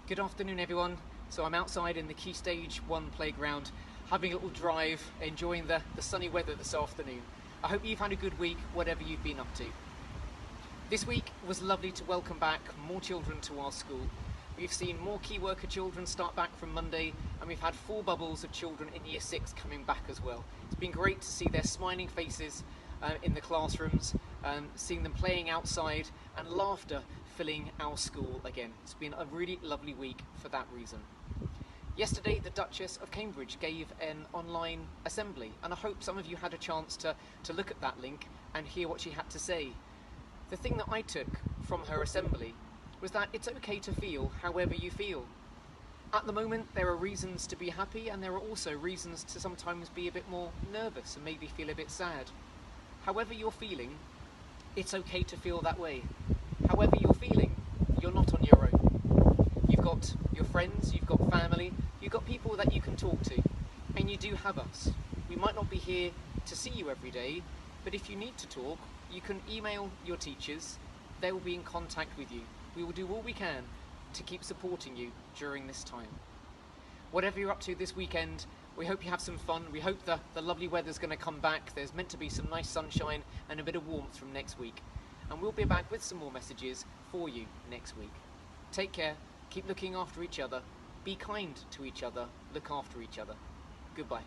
Good afternoon everyone. So I'm outside in the Key Stage 1 playground having a little drive, enjoying the sunny weather this afternoon. I hope you've had a good week, whatever you've been up to. This week was lovely to welcome back more children to our school. We've seen more key worker children start back from Monday, and we've had 4 bubbles of children in Year 6 coming back as well. It's been great to see their smiling faces in the classrooms, seeing them playing outside, and laughter filling our school again. It's been a really lovely week for that reason. Yesterday, the Duchess of Cambridge gave an online assembly, and I hope some of you had a chance to look at that link and hear what she had to say. The thing that I took from her assembly was that it's okay to feel however you feel. At the moment, there are reasons to be happy, and there are also reasons to sometimes be a bit more nervous and maybe feel a bit sad. However you're feeling, it's okay to feel that way. However you're feeling, you're not on your own. You've got your friends, you've got family, you've got people that you can talk to, and you do have us. We might not be here to see you every day, but if you need to talk, you can email your teachers. They will be in contact with you. We will do all we can to keep supporting you during this time. Whatever you're up to this weekend, we hope you have some fun. We hope the lovely weather's going to come back. There's meant to be some nice sunshine and a bit of warmth from next week. And we'll be back with some more messages for you next week. Take care, keep looking after each other, be kind to each other, look after each other. Goodbye.